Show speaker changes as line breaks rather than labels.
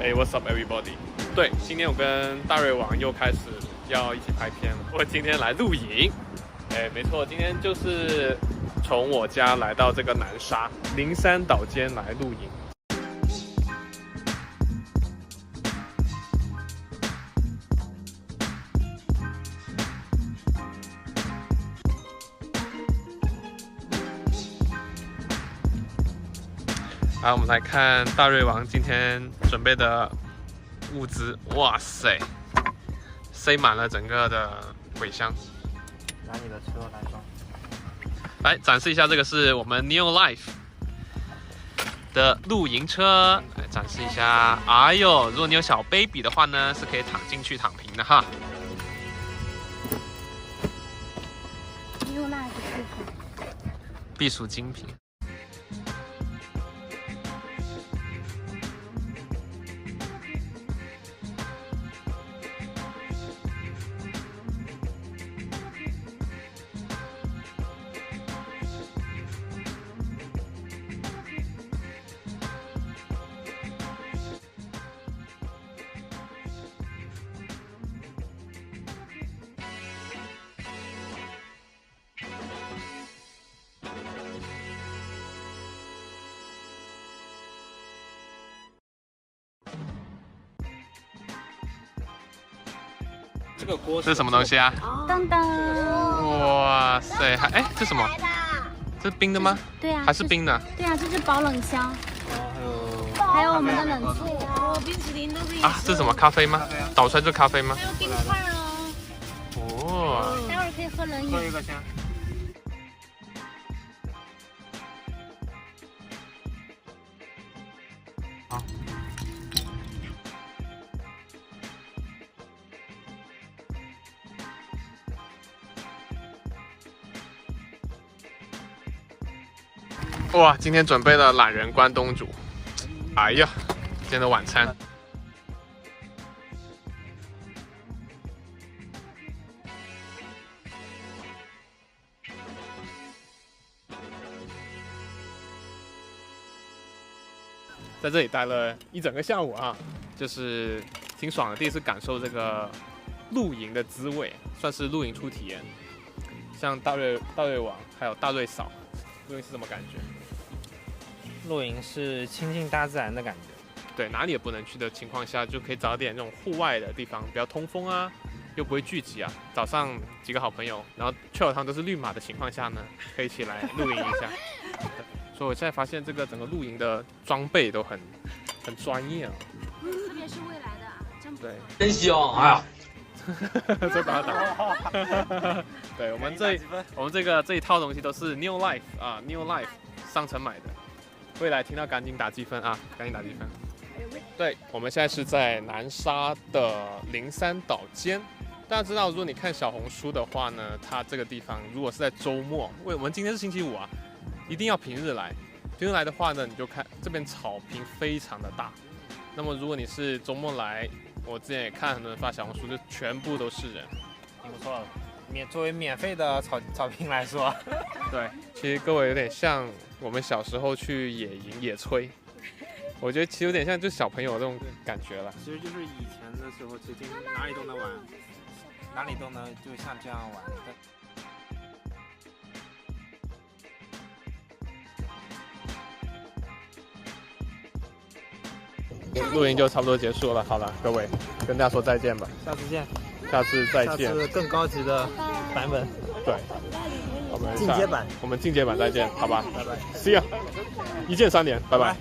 Hey, what's up, everybody？ 对，今天我跟大瑞王又开始要一起拍片了。我今天来露营，没错，今天就是从我家来到这个南沙灵山岛间来露营。好，我们来看大瑞王今天准备的物资。哇塞，塞满了整个的尾箱。
拿你的车来装。
来展示一下，这个是我们 Neo Life 的露营车。来展示一下。哎呦，如果你有小 baby 的话呢，是可以躺进去躺平的哈。
Neo Life 是什么？
避暑精品。
这个锅
这是什么东西啊？
噔噔！
哇塞，这什么？这是冰的吗？
对啊，
还是冰的？
对啊，这是保冷箱，
还有
还有我们的冷气。
冰淇淋都可以。
啊，这是什么？咖啡吗？倒出来就是咖啡吗？
还有冰块哦。
哦，
待会儿可以喝冷饮。
做一个先。
好。哇，今天准备了懒人关东煮。哎呀，今天的晚餐。在这里待了一整个下午啊，就是挺爽的，第一次感受这个露营的滋味，算是露营初体验。像大瑞王还有大瑞嫂，露营是什么感觉？
露营是亲近大自然的感觉。
对，哪里也不能去的情况下，就可以找点这种户外的地方，比较通风啊，又不会聚集啊。早上几个好朋友，然后去好汤都是绿码的情况下呢，可以一起来露营一下。所以我现在发现这个整个露营的装备都很专业啊。
特别是未来的啊，真不
对，
真香！哎呀，
这把打。对，我们这一套东西都是 Neo Life 啊 ，Neo Life 商城买的。未来听到赶紧打积分啊，赶紧打积分。对，我们现在是在南沙的灵山岛间。大家知道，如果你看小红书的话呢，它这个地方如果是在周末，我们今天是星期五啊，一定要平日来。平日来的话呢，你就看这边草坪非常的大。那么如果你是周末来，我之前也看很多人发小红书，就全部都是人。
挺不错的。作为免费的草坪来说，
对，其实各位有点像我们小时候去野营野炊，我觉得其实有点像就小朋友这种感觉了。
其实就是以前的时候，其实哪里都能玩，哪里都能就像这样玩。
露营就差不多结束了，好了，各位跟大家说再见吧，
下次见，
下次再见。
下次更高级的版本，
对，我们
进阶版，
我们进阶版再见，好吧，
拜拜
，See ya，一键3连，拜拜。